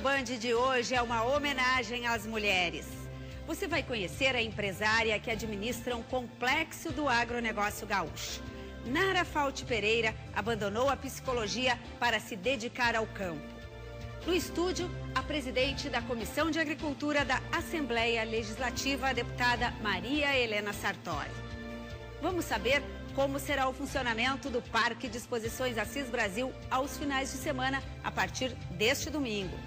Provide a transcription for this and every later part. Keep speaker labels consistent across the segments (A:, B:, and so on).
A: AgroBand de hoje é uma homenagem às mulheres. Você vai conhecer a empresária que administra um complexo do agronegócio gaúcho. Nara Fauti Pereira abandonou a psicologia para se dedicar ao campo. No estúdio, a presidente da Comissão de Agricultura da Assembleia Legislativa, a deputada Maria Helena Sartori. Vamos saber como será o funcionamento do Parque de Exposições Assis Brasil aos finais de semana, a partir deste domingo.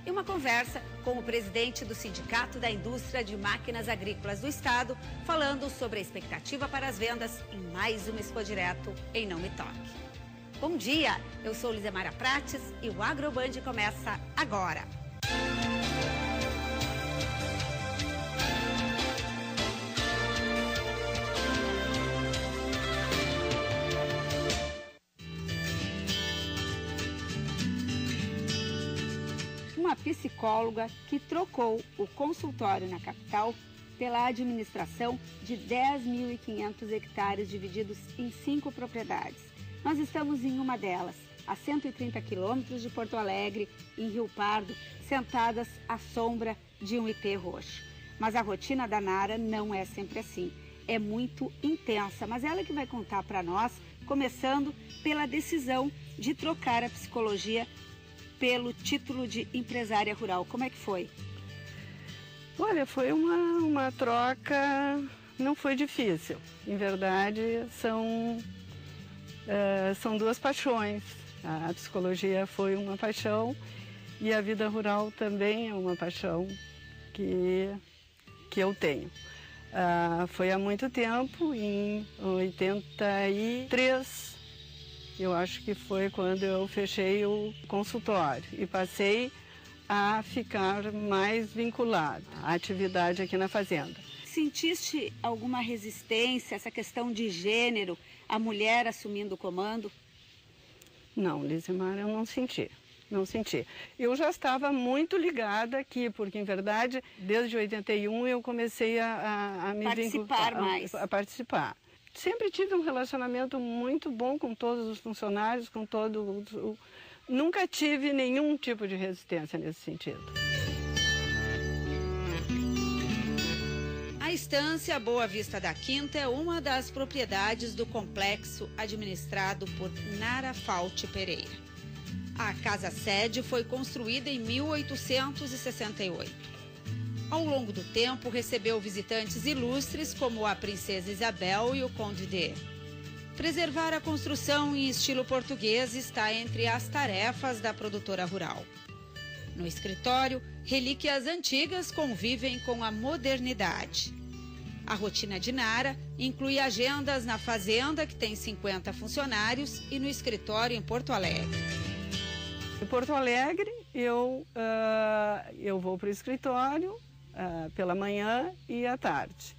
A: E uma conversa com o presidente do Sindicato da Indústria de Máquinas Agrícolas do Estado, falando sobre a expectativa para as vendas em mais uma Expo Direto em Não Me Toque. Bom dia, eu sou Lizemara Prates e o AgroBand começa agora. Uma psicóloga que trocou o consultório na capital pela administração de 10.500 hectares divididos em 5 propriedades. Nós estamos em uma delas, a 130 quilômetros de Porto Alegre, em Rio Pardo, sentadas à sombra de um ipê roxo. Mas a rotina da Nara não é sempre assim, é muito intensa, mas ela que vai contar para nós, começando pela decisão de trocar a psicologia pelo título de empresária rural. Como é que foi?
B: Olha, foi uma troca, não foi difícil. Em verdade, são duas paixões. A psicologia foi uma paixão e a vida rural também é uma paixão que eu tenho. Foi há muito tempo, em 83, eu acho que foi quando eu fechei o consultório e passei a ficar mais vinculada à atividade aqui na fazenda.
A: Sentiste alguma resistência, essa questão de gênero, a mulher assumindo o comando?
B: Não, Lizemara, eu não senti. Não senti. Eu já estava muito ligada aqui, porque, em verdade, desde 81 eu comecei a me
A: participar mais.
B: A participar. Sempre tive um relacionamento muito bom com todos os funcionários, com todo nunca tive nenhum tipo de resistência nesse sentido.
A: A estância Boa Vista da Quinta é uma das propriedades do complexo administrado por Nara Fauti Pereira. A casa-sede foi construída em 1868. Ao longo do tempo, recebeu visitantes ilustres como a Princesa Isabel e o Conde de. Preservar a construção em estilo português está entre as tarefas da produtora rural. No escritório, relíquias antigas convivem com a modernidade. A rotina de Nara inclui agendas na fazenda, que tem 50 funcionários, e no escritório em Porto Alegre.
B: Em Porto Alegre, eu vou para o escritório pela manhã e à tarde.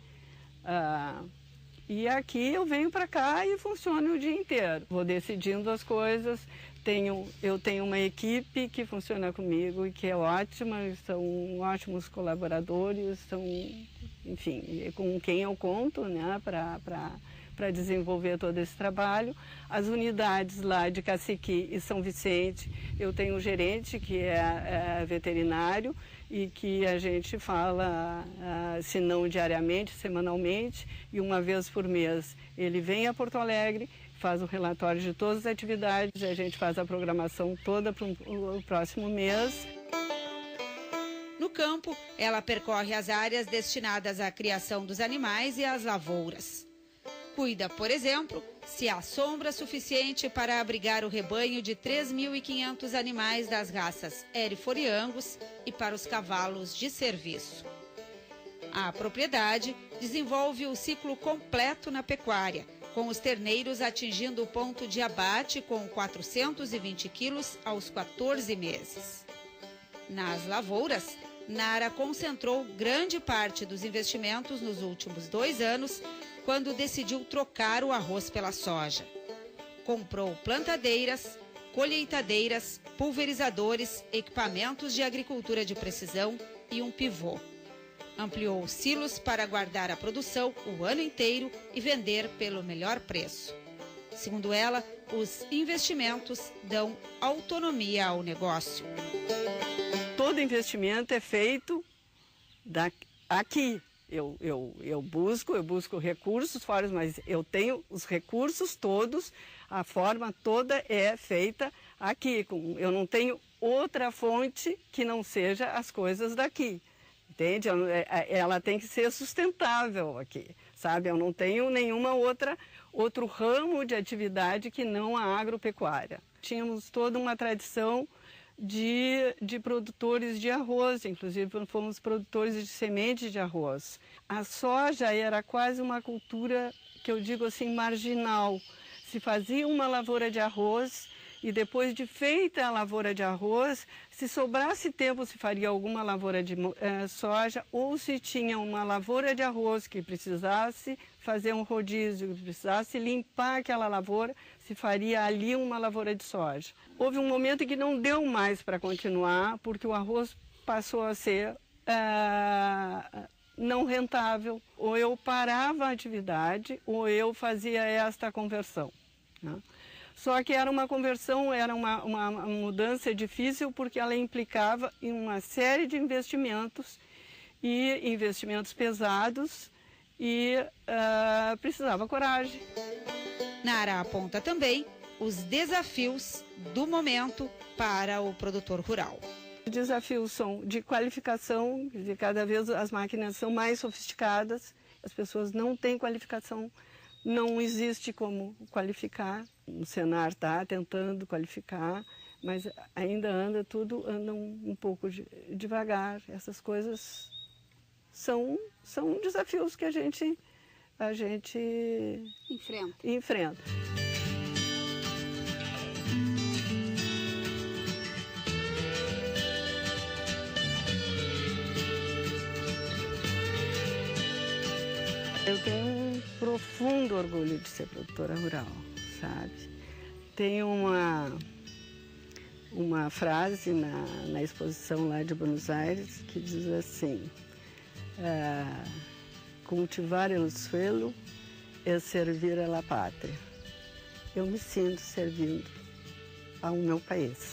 B: E aqui eu venho para cá e funciono o dia inteiro. Vou decidindo as coisas. Eu tenho uma equipe que funciona comigo e que é ótima, são ótimos colaboradores, enfim, com quem eu conto, né, para desenvolver todo esse trabalho. As unidades lá de Caciqui e São Vicente, eu tenho um gerente que é veterinário e que a gente fala, se não diariamente, semanalmente, e uma vez por mês ele vem a Porto Alegre, faz o relatório de todas as atividades, a gente faz a programação toda para o próximo mês.
A: No campo, ela percorre as áreas destinadas à criação dos animais e às lavouras. Cuida, por exemplo, se há sombra suficiente para abrigar o rebanho de 3.500 animais das raças Hereford e Angus e para os cavalos de serviço. A propriedade desenvolve o ciclo completo na pecuária, com os terneiros atingindo o ponto de abate com 420 quilos aos 14 meses. Nas lavouras, Nara concentrou grande parte dos investimentos nos últimos 2 anos, quando decidiu trocar o arroz pela soja. Comprou plantadeiras, colheitadeiras, pulverizadores, equipamentos de agricultura de precisão e um pivô. Ampliou silos para guardar a produção o ano inteiro e vender pelo melhor preço. Segundo ela, os investimentos dão autonomia ao negócio.
B: todo investimento é feito aqui. Eu busco recursos fora, mas eu tenho os recursos todos, a forma toda é feita aqui. Eu não tenho outra fonte que não seja as coisas daqui, entende? Ela tem que ser sustentável aqui, sabe? Eu não tenho outro ramo de atividade que não a agropecuária. Tínhamos toda uma tradição de produtores de arroz, inclusive fomos produtores de sementes de arroz. A soja era quase uma cultura, que eu digo assim, marginal. Se fazia uma lavoura de arroz e depois de feita a lavoura de arroz, se sobrasse tempo se faria alguma lavoura de soja, ou se tinha uma lavoura de arroz que precisasse fazer um rodízio, que precisasse limpar aquela lavoura, se faria ali uma lavoura de soja. Houve um momento em que não deu mais para continuar, porque o arroz passou a ser não rentável. Ou eu parava a atividade, ou eu fazia esta conversão, né? Só que era uma conversão, era uma mudança difícil, porque ela implicava em uma série de investimentos, e investimentos pesados, e precisava coragem.
A: Nara aponta também os desafios do momento para o produtor rural.
B: Os desafios são de qualificação, de cada vez as máquinas são mais sofisticadas, as pessoas não têm qualificação, não existe como qualificar. O Senar está tentando qualificar, mas ainda anda um pouco devagar. Essas coisas são desafios que a gente enfrenta. Eu tenho um profundo orgulho de ser produtora rural, sabe? Tem uma frase na exposição lá de Buenos Aires que diz assim: cultivar el suelo é servir a la pátria. Eu me sinto servindo ao meu país.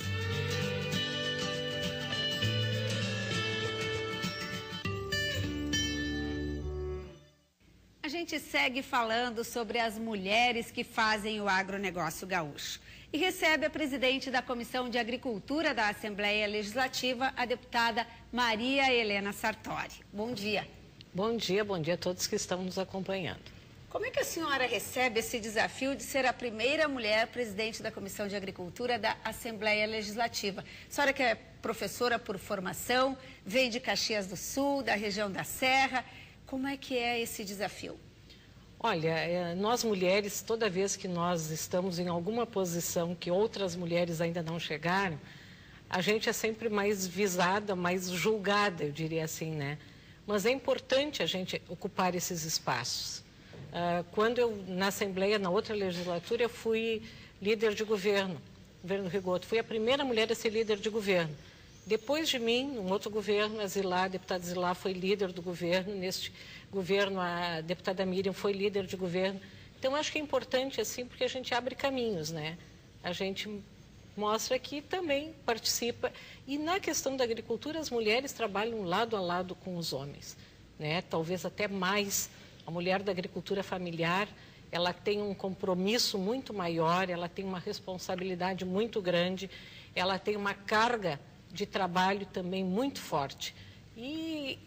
A: A gente segue falando sobre as mulheres que fazem o agronegócio gaúcho. E recebe a presidente da Comissão de Agricultura da Assembleia Legislativa, a deputada Maria Helena Sartori. Bom dia.
C: Bom dia a todos que estão nos acompanhando.
A: Como é que a senhora recebe esse desafio de ser a primeira mulher presidente da Comissão de Agricultura da Assembleia Legislativa? A senhora que é professora por formação, vem de Caxias do Sul, da região da Serra. Como é que é esse desafio?
C: Olha, nós mulheres, toda vez que nós estamos em alguma posição que outras mulheres ainda não chegaram, a gente é sempre mais visada, mais julgada, eu diria assim, né? Mas é importante a gente ocupar esses espaços. Quando eu, na Assembleia, na outra legislatura, eu fui líder de governo Rigoto. Fui a primeira mulher a ser líder de governo. Depois de mim, num outro governo, a deputada Zilá foi líder do governo. Neste governo, a deputada Miriam foi líder de governo. Então, acho que é importante, assim, porque a gente abre caminhos, né? A gente mostra que também participa. E na questão da agricultura, as mulheres trabalham lado a lado com os homens, né? Talvez até mais. A mulher da agricultura familiar, ela tem um compromisso muito maior, ela tem uma responsabilidade muito grande, ela tem uma carga de trabalho também muito forte. E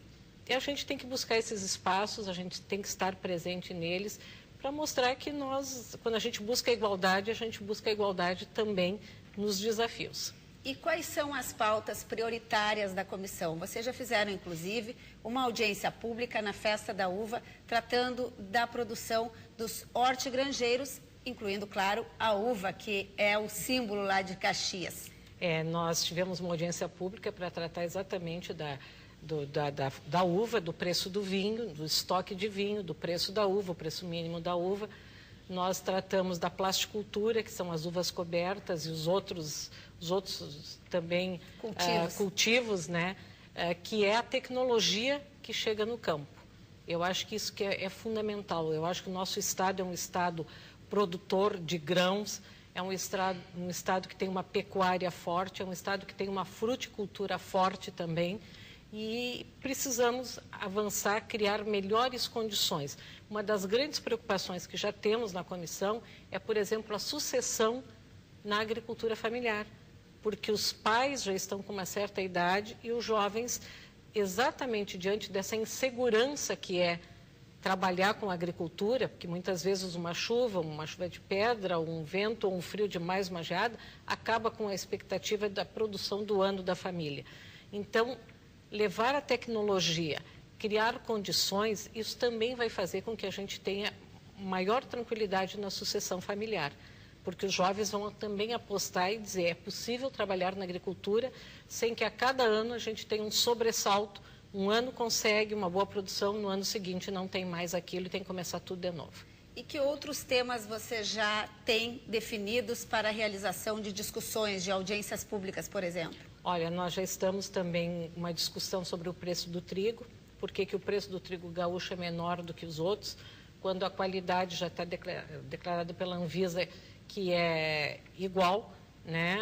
C: a gente tem que buscar esses espaços, a gente tem que estar presente neles para mostrar que nós, quando a gente busca a gente busca a igualdade também nos desafios.
A: E quais são as pautas prioritárias da comissão? Vocês já fizeram, inclusive, uma audiência pública na Festa da Uva, tratando da produção dos hortigranjeiros, incluindo, claro, a uva, que é o símbolo lá de Caxias.
C: Nós tivemos uma audiência pública para tratar exatamente da uva, do preço do vinho, do estoque de vinho, do preço da uva, o preço mínimo da uva. Nós tratamos da plasticultura, que são as uvas cobertas e os outros também cultivos, né? Que é a tecnologia que chega no campo. Eu acho que isso que é fundamental. Eu acho que o nosso estado é um estado produtor de grãos, é um estado que tem uma pecuária forte, é um estado que tem uma fruticultura forte também, e precisamos avançar, criar melhores condições. Uma das grandes preocupações que já temos na comissão é, por exemplo, a sucessão na agricultura familiar, porque os pais já estão com uma certa idade e os jovens, exatamente diante dessa insegurança que é trabalhar com a agricultura, porque muitas vezes uma chuva de pedra, um vento ou um frio demais, uma geada, acaba com a expectativa da produção do ano da família. Então, levar a tecnologia, criar condições, isso também vai fazer com que a gente tenha maior tranquilidade na sucessão familiar, porque os jovens vão também apostar e dizer, é possível trabalhar na agricultura sem que a cada ano a gente tenha um sobressalto. Um ano consegue uma boa produção, no ano seguinte não tem mais aquilo e tem que começar tudo de novo.
A: E que outros temas você já tem definidos para a realização de discussões, de audiências públicas, por exemplo?
C: Olha, nós já estamos também uma discussão sobre o preço do trigo, por que o preço do trigo gaúcho é menor do que os outros, quando a qualidade já está declarada pela Anvisa que é igual, né?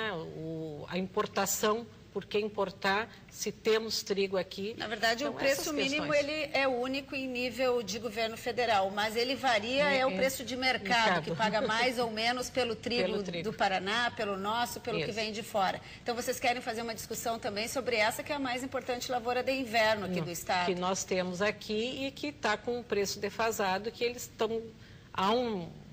C: A importação, por que importar se temos trigo aqui?
A: Na verdade, então, o preço mínimo ele é único em nível de governo federal, mas ele varia, o preço de mercado, que paga mais ou menos pelo trigo do Paraná, pelo nosso, pelo que vem de fora. Então, vocês querem fazer uma discussão também sobre essa, que é a mais importante lavoura de inverno aqui do estado.
C: Que nós temos aqui e que está com um preço defasado, que eles estão...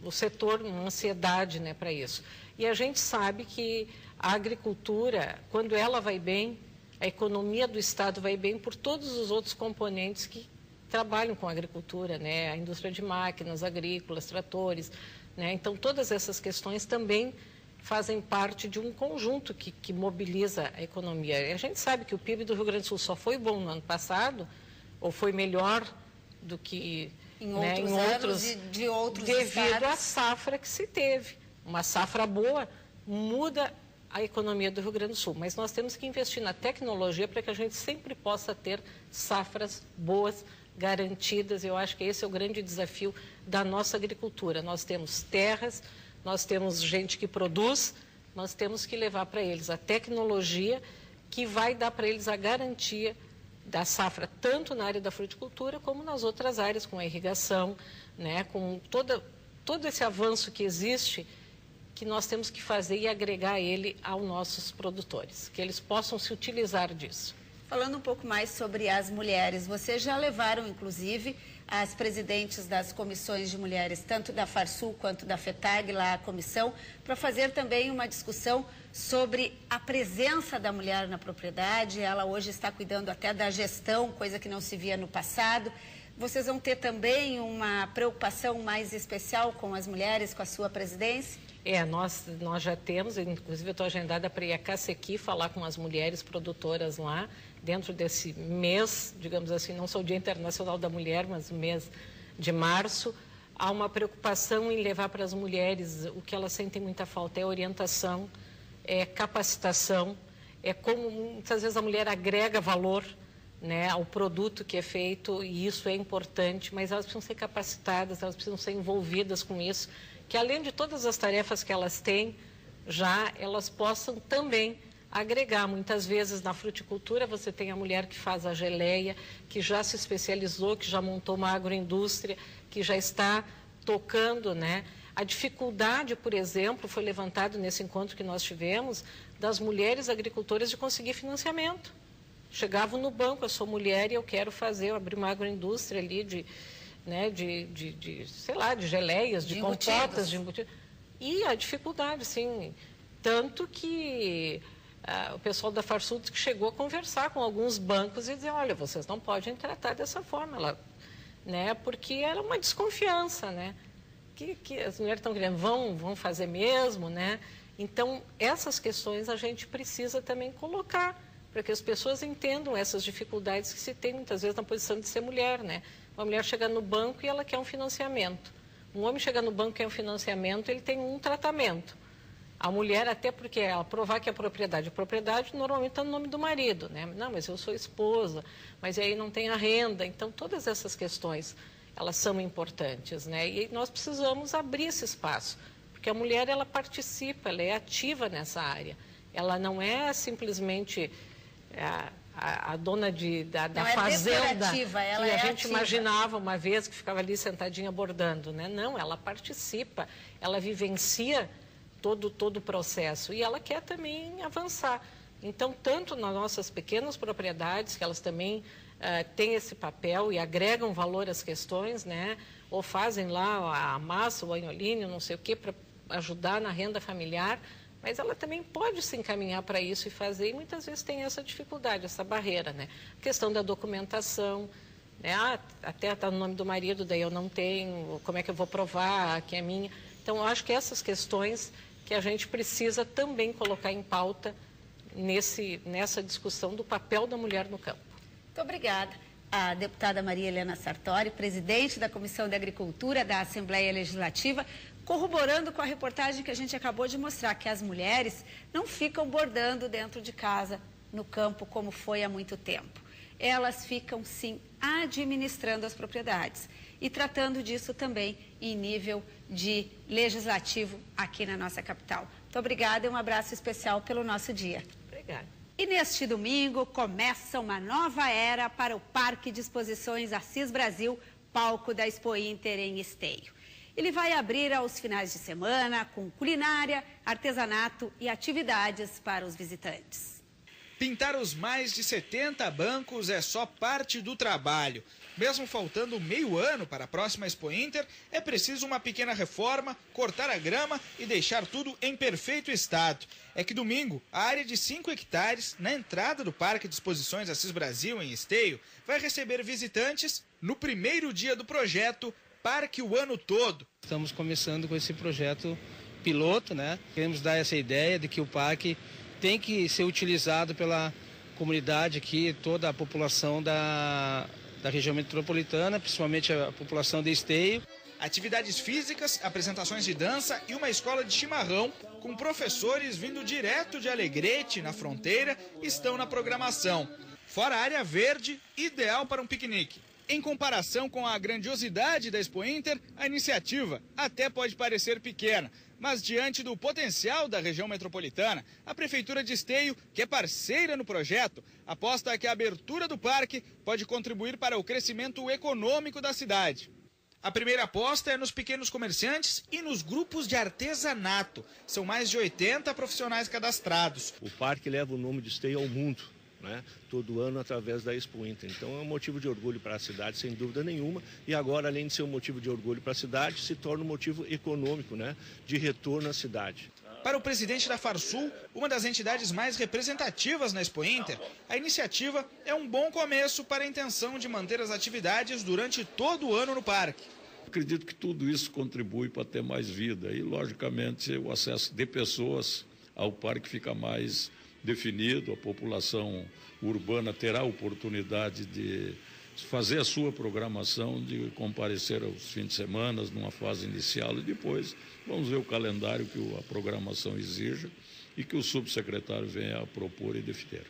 C: o setor, uma ansiedade, né, para isso. E a gente sabe que a agricultura, quando ela vai bem, a economia do estado vai bem por todos os outros componentes que trabalham com a agricultura, né, a indústria de máquinas agrícolas, tratores, né, então todas essas questões também fazem parte de um conjunto que mobiliza a economia. E a gente sabe que o PIB do Rio Grande do Sul só foi bom no ano passado, ou foi melhor do que...
A: Em outros e de outros
C: devido à safra que se teve. Uma safra boa muda a economia do Rio Grande do Sul, mas nós temos que investir na tecnologia para que a gente sempre possa ter safras boas, garantidas. Eu acho que esse é o grande desafio da nossa agricultura. Nós temos terras, nós temos gente que produz, nós temos que levar para eles a tecnologia que vai dar para eles a garantia da safra, tanto na área da fruticultura como nas outras áreas, com a irrigação, né, com todo esse avanço que existe, que nós temos que fazer e agregar ele aos nossos produtores, que eles possam se utilizar disso.
A: Falando um pouco mais sobre as mulheres, vocês já levaram, inclusive, as presidentes das comissões de mulheres, tanto da Farsul quanto da FETAG, lá à comissão, para fazer também uma discussão sobre a presença da mulher na propriedade. Ela hoje está cuidando até da gestão, coisa que não se via no passado. Vocês vão ter também uma preocupação mais especial com as mulheres, com a sua presidência?
C: Nós já temos, inclusive eu estou agendada para ir a Cacequi falar com as mulheres produtoras lá, dentro desse mês, digamos assim, não só o Dia Internacional da Mulher, mas o mês de março. Há uma preocupação em levar para as mulheres, o que elas sentem muita falta é orientação, é capacitação, é como muitas vezes a mulher agrega valor, né, ao produto que é feito, e isso é importante, mas elas precisam ser capacitadas, elas precisam ser envolvidas com isso, que além de todas as tarefas que elas têm, já elas possam também agregar. Muitas vezes na fruticultura você tem a mulher que faz a geleia, que já se especializou, que já montou uma agroindústria, que já está tocando, né? A dificuldade, por exemplo, foi levantado nesse encontro que nós tivemos, das mulheres agricultoras de conseguir financiamento. Chegavam no banco, eu sou mulher e eu quero abrir uma agroindústria ali de geleias, de compotas, de embutidos. E a dificuldade, sim, tanto que o pessoal da Farsul que chegou a conversar com alguns bancos e dizer, olha, vocês não podem tratar dessa forma, né, porque era uma desconfiança, né, que as mulheres estão querendo, vão fazer mesmo, né. Então, essas questões a gente precisa também colocar, para que as pessoas entendam essas dificuldades que se tem muitas vezes na posição de ser mulher, né. Uma mulher chega no banco e ela quer um financiamento. Um homem chega no banco e quer um financiamento, ele tem um tratamento. A mulher, até porque ela provar que é propriedade. A propriedade normalmente está no nome do marido, né? Não, mas eu sou esposa, mas aí não tem a renda. Então, todas essas questões, elas são importantes, né? E nós precisamos abrir esse espaço, Porque a mulher, ela participa, ela é ativa nessa área. Ela não é simplesmente a dona da fazenda que a gente imaginava uma vez, que ficava ali sentadinha bordando, né? Não, ela participa, ela vivencia todo o processo e ela quer também avançar. Então, tanto nas nossas pequenas propriedades, que elas também têm esse papel e agregam valor às questões, né? Ou fazem lá a massa, o anholinho, não sei o quê, para ajudar na renda familiar, mas ela também pode se encaminhar para isso e fazer, e muitas vezes tem essa dificuldade, essa barreira, né? A questão da documentação, né? Até está no nome do marido, daí eu não tenho, como é que eu vou provar que é minha? Então, eu acho que essas questões que a gente precisa também colocar em pauta nessa discussão do papel da mulher no campo.
A: Muito obrigada. A deputada Maria Helena Sartori, presidente da Comissão de Agricultura da Assembleia Legislativa, corroborando com a reportagem que a gente acabou de mostrar, que as mulheres não ficam bordando dentro de casa, no campo, como foi há muito tempo. Elas ficam, sim, administrando as propriedades e tratando disso também em nível de legislativo aqui na nossa capital. Muito obrigada e um abraço especial pelo nosso dia.
C: Obrigada.
A: E neste domingo começa uma nova era para o Parque de Exposições Assis Brasil, palco da Expo Inter em Esteio. Ele vai abrir aos finais de semana com culinária, artesanato e atividades para os visitantes.
D: Pintar os mais de 70 bancos é só parte do trabalho. Mesmo faltando meio ano para a próxima Expo Inter, é preciso uma pequena reforma, cortar a grama e deixar tudo em perfeito estado. É que domingo, a área de 5 hectares, na entrada do Parque de Exposições Assis Brasil, em Esteio, vai receber visitantes no primeiro dia do projeto Parque o Ano Todo.
E: Estamos começando com esse projeto piloto, né? Queremos dar essa ideia de que o parque tem que ser utilizado pela comunidade aqui, toda a população da região metropolitana, principalmente a população de Esteio.
D: Atividades físicas, apresentações de dança e uma escola de chimarrão com professores vindo direto de Alegrete, na fronteira, estão na programação. Fora a área verde, ideal para um piquenique. Em comparação com a grandiosidade da Expo Inter, a iniciativa até pode parecer pequena, mas diante do potencial da região metropolitana, a Prefeitura de Esteio, que é parceira no projeto, aposta que a abertura do parque pode contribuir para o crescimento econômico da cidade. A primeira aposta é nos pequenos comerciantes e nos grupos de artesanato. São mais de 80 profissionais cadastrados.
F: O parque leva o nome de Esteio ao mundo, né? Todo ano através da Expo Inter. Então é um motivo de orgulho para a cidade, sem dúvida nenhuma. E agora, além de ser um motivo de orgulho para a cidade, se torna um motivo econômico, né? De retorno à cidade.
D: Para o presidente da Farsul, uma das entidades mais representativas na Expo Inter, a iniciativa é um bom começo para a intenção de manter as atividades durante todo o ano no parque.
G: Acredito que tudo isso contribui para ter mais vida e, logicamente, o acesso de pessoas ao parque fica mais definido, a população urbana terá a oportunidade de fazer a sua programação, de comparecer aos fins de semana, numa fase inicial, e depois vamos ver o calendário que a programação exija e que o subsecretário venha a propor e definir.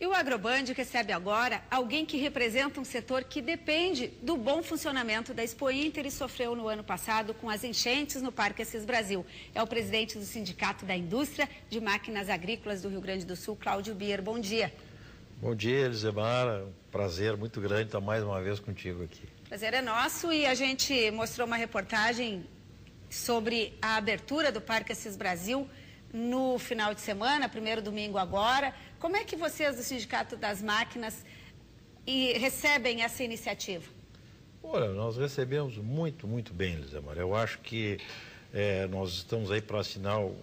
A: E o Agroband recebe agora alguém que representa um setor que depende do bom funcionamento da Expo Inter e sofreu no ano passado com as enchentes no Parque Assis Brasil. É o presidente do Sindicato da Indústria de Máquinas Agrícolas do Rio Grande do Sul, Cláudio Bier. Bom dia.
H: Bom dia, Elisemara. Um prazer muito grande estar mais uma vez contigo aqui.
A: Prazer é nosso e a gente mostrou uma reportagem sobre a abertura do Parque Assis Brasil no final de semana, primeiro domingo agora. Como é que vocês do Sindicato das Máquinas recebem essa iniciativa?
H: Olha, nós recebemos muito bem, Elisemara. Eu acho que nós estamos aí para assinar o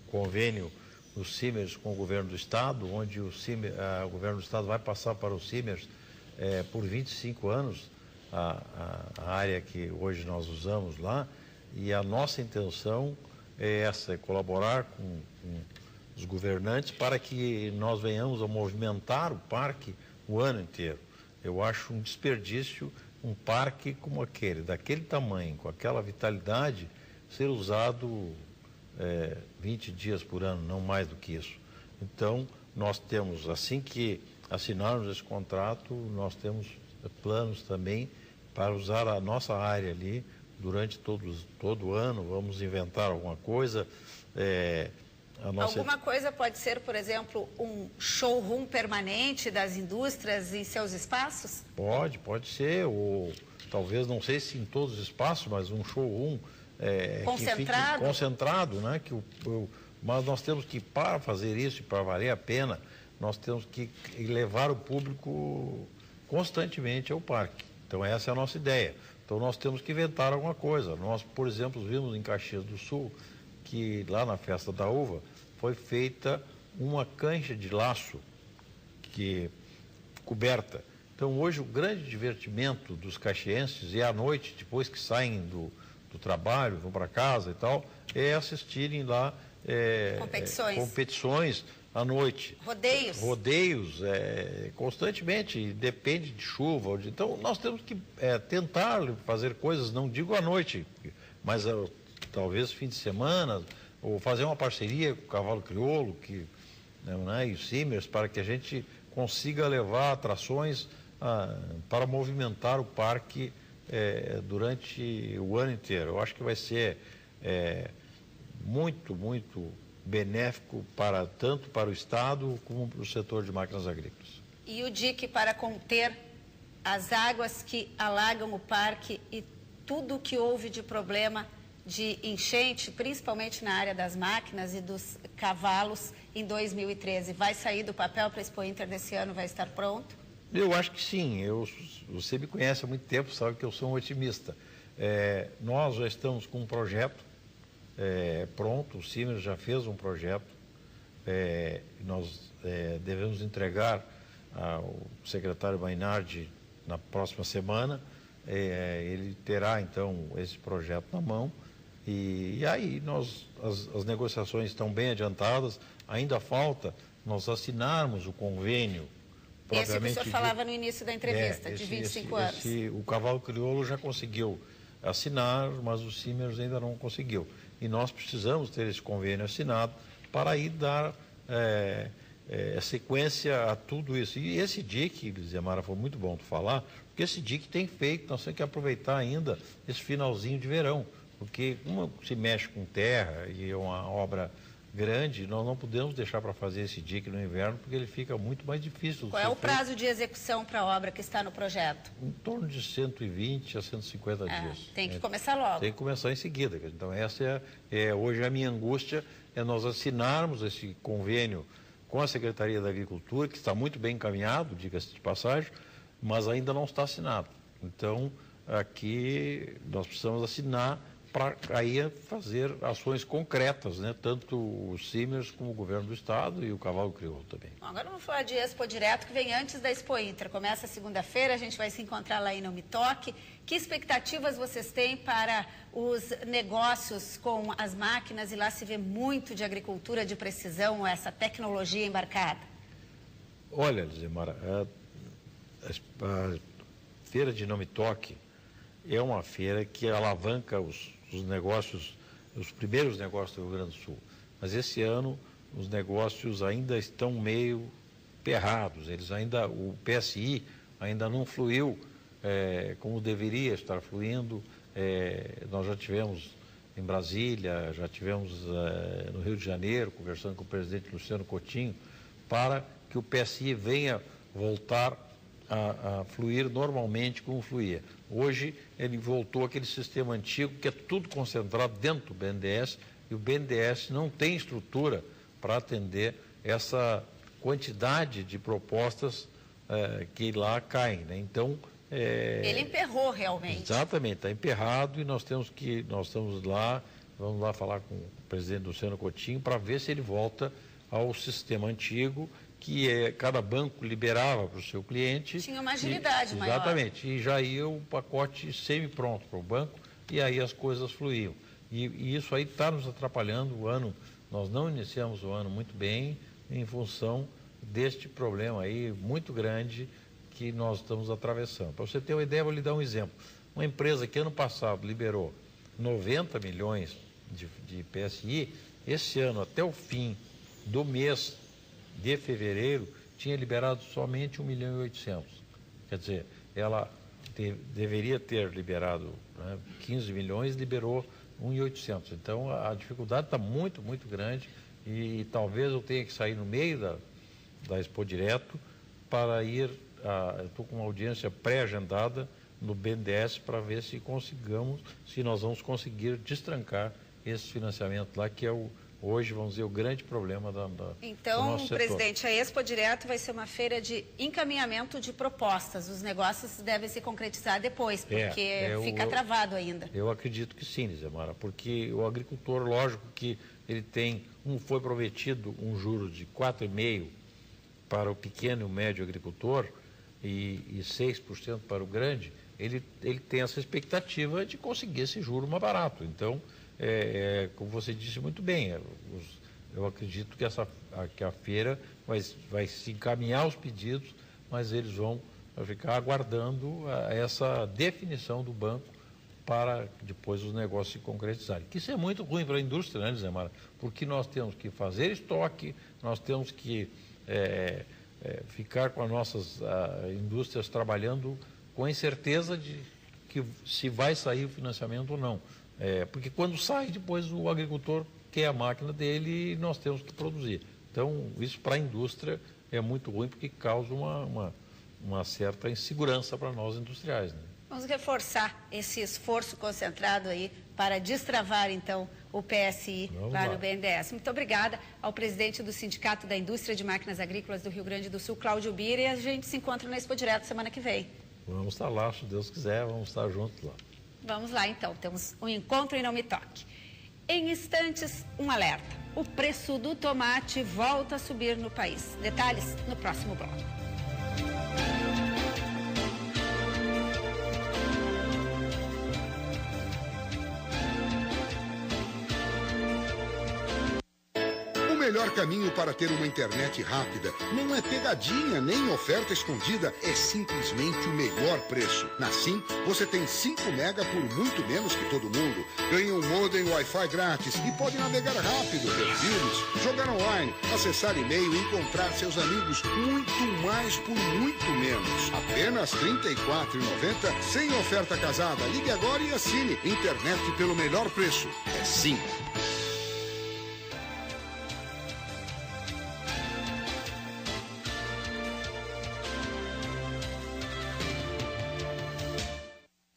H: convênio dos CIMERS com o governo do Estado, onde o governo do Estado vai passar para os CIMERS por 25 anos a área que hoje nós usamos lá, e a nossa intenção é essa, é colaborar com os governantes para que nós venhamos a movimentar o parque o ano inteiro. Eu acho um desperdício um parque como aquele, daquele tamanho, com aquela vitalidade, ser usado 20 dias por ano, não mais do que isso. Então, nós temos, assim que assinarmos esse contrato, nós temos planos também para usar a nossa área ali durante todo o ano, vamos inventar alguma coisa.
A: Alguma coisa pode ser, por exemplo, um showroom permanente das indústrias em seus espaços?
H: Pode ser, ou talvez, não sei se em todos os espaços, mas um showroom
A: concentrado,
H: que fique concentrado, né? Mas nós temos que, para fazer isso e para valer a pena, nós temos que levar o público constantemente ao parque. Então essa é a nossa ideia. Então nós temos que inventar alguma coisa. Nós, por exemplo, vimos em Caxias do Sul que lá na Festa da Uva foi feita uma cancha de laço coberta. Então hoje o grande divertimento dos caxienses é à noite, depois que saem do trabalho, vão para casa e tal, é assistirem lá competições à noite. Rodeios, constantemente, depende de chuva. Então nós temos que tentar fazer coisas, não digo à noite, mas talvez fim de semana, ou fazer uma parceria com o Cavalo Crioulo e o Simers, para que a gente consiga levar atrações para movimentar o parque durante o ano inteiro. Eu acho que vai ser muito, muito benéfico tanto para o Estado como para o setor de máquinas agrícolas.
A: E o dique para conter as águas que alagam o parque e tudo o que houve de problema de enchente, principalmente na área das máquinas e dos cavalos, em 2013. Vai sair do papel para a Expo Inter desse ano? Vai estar pronto?
H: Eu acho que sim. Você me conhece há muito tempo, sabe que eu sou um otimista. Nós já estamos com um projeto pronto, o Simers já fez um projeto. Nós devemos entregar ao secretário Mainardi na próxima semana. Ele terá, então, esse projeto na mão. E aí as negociações estão bem adiantadas, ainda falta nós assinarmos o convênio propriamente.
A: Esse que o senhor falava no início da entrevista, de 25 anos.
H: O Cavalo Crioulo já conseguiu assinar, mas o Simers ainda não conseguiu. E nós precisamos ter esse convênio assinado para aí dar sequência a tudo isso. E esse dique, Lizemara, foi muito bom tu falar, porque esse dique tem feito, nós temos que aproveitar ainda esse finalzinho de verão. Porque como se mexe com terra e é uma obra grande, nós não podemos deixar para fazer esse dique no inverno, porque ele fica muito mais difícil.
A: Qual é o prazo de execução para a obra que está no projeto?
H: Em torno de 120 a 150 dias.
A: Tem que começar logo.
H: Tem que começar em seguida. Então essa hoje a minha angústia é nós assinarmos esse convênio com a Secretaria da Agricultura, que está muito bem encaminhado, diga-se de passagem, mas ainda não está assinado. Então aqui nós precisamos assinar para aí fazer ações concretas, né? Tanto o Simers como o governo do Estado e o Cavalo Crioulo também.
A: Bom, agora vamos falar de Expo Direto, que vem antes da Expo Inter. Começa segunda-feira, a gente vai se encontrar lá em Não Me Toque. Que expectativas vocês têm para os negócios com as máquinas? E lá se vê muito de agricultura de precisão, essa tecnologia embarcada.
H: Olha, Lizemara, a feira de Não Me Toque é uma feira que alavanca os negócios, os primeiros negócios do Rio Grande do Sul. Mas esse ano os negócios ainda estão meio perrados. O PSI ainda não fluiu como deveria estar fluindo. Nós já tivemos em Brasília, já tivemos no Rio de Janeiro, conversando com o presidente Luciano Coutinho, para que o PSI venha voltar a fluir normalmente como fluía. Hoje ele voltou àquele sistema antigo que é tudo concentrado dentro do BNDES e o BNDES não tem estrutura para atender essa quantidade de propostas que lá caem, né? Então
A: ele emperrou realmente.
H: Exatamente, está emperrado e nós estamos lá, vamos lá falar com o presidente Luciano Coutinho para ver se ele volta ao sistema antigo, que cada banco liberava para o seu cliente.
A: Tinha uma agilidade maior.
H: Exatamente, e já ia o pacote semi-pronto para o banco, e aí as coisas fluíam. E isso aí está nos atrapalhando o ano. Nós não iniciamos o ano muito bem em função deste problema aí muito grande que nós estamos atravessando. Para você ter uma ideia, vou lhe dar um exemplo. Uma empresa que ano passado liberou 90 milhões de PSI, esse ano, até o fim do mês de fevereiro, tinha liberado somente 1,8 milhão. Quer dizer, ela deveria ter liberado, né, 15 milhões, liberou 1.800. Então a dificuldade está muito, muito grande e talvez eu tenha que sair no meio da Expo Direto para ir, eu estou com uma audiência pré-agendada no BNDES para ver se nós vamos conseguir destrancar esse financiamento lá, que é hoje, vamos dizer, o grande problema do nosso setor.
A: Presidente, a Expo Direto vai ser uma feira de encaminhamento de propostas. Os negócios devem se concretizar depois, porque fica travado ainda.
H: Eu acredito que sim, Lizamara, porque o agricultor, lógico que ele foi prometido um juro de 4,5% para o pequeno e o médio agricultor e 6% para o grande, ele tem essa expectativa de conseguir esse juro mais barato. Então, como você disse muito bem, eu acredito que a feira vai se encaminhar os pedidos, mas eles vão ficar aguardando essa definição do banco para depois os negócios se concretizarem. Que isso é muito ruim para a indústria, né, Lizamara? Porque nós temos que fazer estoque, nós temos que ficar com as nossas indústrias trabalhando com a incerteza de que se vai sair o financiamento ou não. Porque quando sai, depois o agricultor quer a máquina dele e nós temos que produzir. Então, isso para a indústria é muito ruim, porque causa uma certa insegurança para nós industriais, né?
A: Vamos reforçar esse esforço concentrado aí para destravar, então, o PSI lá no BNDES. Muito obrigada ao presidente do Sindicato da Indústria de Máquinas Agrícolas do Rio Grande do Sul, Cláudio Bira, e a gente se encontra na Expo Direto semana que vem.
H: Vamos estar lá, se Deus quiser, vamos estar juntos lá.
A: Vamos lá, então. Temos um encontro e não me toque. Em instantes, um alerta. O preço do tomate volta a subir no país. Detalhes no próximo bloco.
I: O melhor caminho para ter uma internet rápida não é pegadinha nem oferta escondida, é simplesmente o melhor preço. Na Sim, você tem 5 mega por muito menos que todo mundo. Ganha um modem Wi-Fi grátis e pode navegar rápido, ver filmes, jogar online, acessar e-mail e encontrar seus amigos. Muito mais por muito menos. Apenas R$ 34,90 sem oferta casada. Ligue agora e assine. Internet pelo melhor preço. É Sim.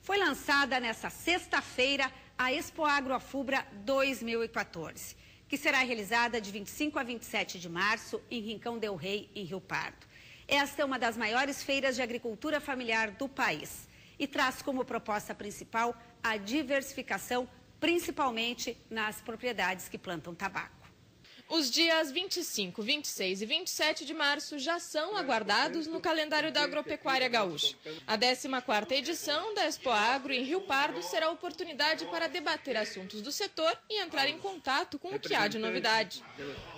A: Foi lançada nesta sexta-feira a Expo Agro Afubra 2014, que será realizada de 25 a 27 de março em Rincão del Rei, em Rio Pardo. Esta é uma das maiores feiras de agricultura familiar do país e traz como proposta principal a diversificação, principalmente nas propriedades que plantam tabaco.
J: Os dias 25, 26 e 27 de março já são aguardados no calendário da agropecuária gaúcha. A 14ª edição da Expo Agro em Rio Pardo será a oportunidade para debater assuntos do setor e entrar em contato com o que há de novidade.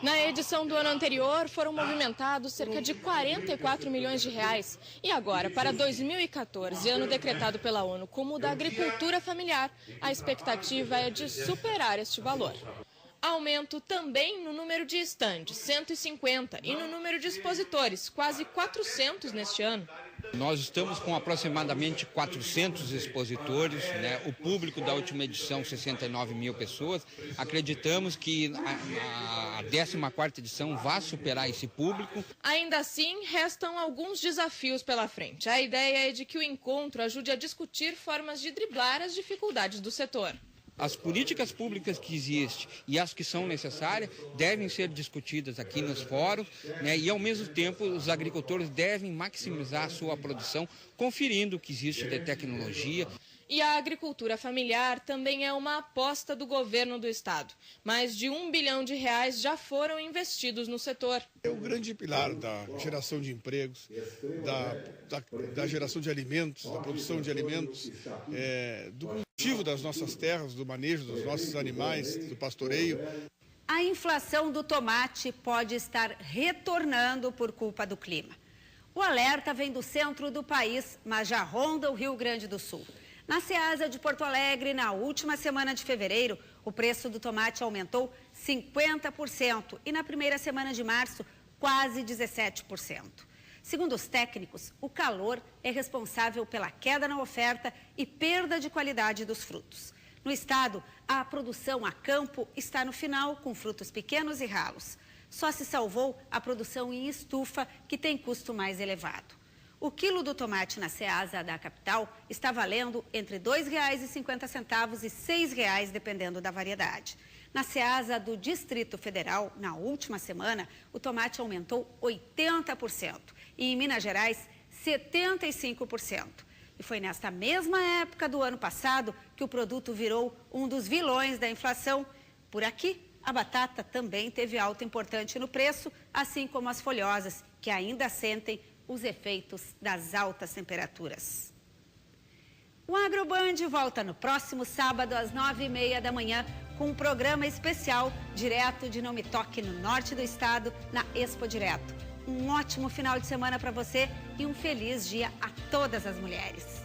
J: Na edição do ano anterior foram movimentados cerca de 44 milhões de reais. E agora, para 2014, ano decretado pela ONU como o da agricultura familiar, a expectativa é de superar este valor. Aumento também no número de estandes, 150, e no número de expositores, quase 400 neste ano.
K: Nós estamos com aproximadamente 400 expositores, né? O público da última edição, 69 mil pessoas. Acreditamos que a 14ª edição vai superar esse público.
J: Ainda assim, restam alguns desafios pela frente. A ideia é de que o encontro ajude a discutir formas de driblar as dificuldades do setor.
K: As políticas públicas que existem e as que são necessárias devem ser discutidas aqui nos fóruns, né? E, ao mesmo tempo, os agricultores devem maximizar a sua produção, conferindo o que existe de tecnologia.
J: E a agricultura familiar também é uma aposta do governo do estado. Mais de R$1 bilhão já foram investidos no setor.
L: É o grande pilar da geração de empregos, da geração de alimentos, da produção de alimentos, do cultivo das nossas terras, do manejo dos nossos animais, do pastoreio.
A: A inflação do tomate pode estar retornando por culpa do clima. O alerta vem do centro do país, mas já ronda o Rio Grande do Sul. Na Ceasa de Porto Alegre, na última semana de fevereiro, o preço do tomate aumentou 50% e na primeira semana de março, quase 17%. Segundo os técnicos, o calor é responsável pela queda na oferta e perda de qualidade dos frutos. No estado, a produção a campo está no final, com frutos pequenos e ralos. Só se salvou a produção em estufa, que tem custo mais elevado. O quilo do tomate na Ceasa da capital está valendo entre R$ 2,50 e R$ 6,00, dependendo da variedade. Na Ceasa do Distrito Federal, na última semana, o tomate aumentou 80% e em Minas Gerais, 75%. E foi nesta mesma época do ano passado que o produto virou um dos vilões da inflação. Por aqui, a batata também teve alta importante no preço, assim como as folhosas, que ainda sentem os efeitos das altas temperaturas. O AgroBand volta no próximo sábado às 9h30 da manhã com um programa especial direto de Não Me Toque, no norte do estado, na Expo Direto. Um ótimo final de semana para você e um feliz dia a todas as mulheres.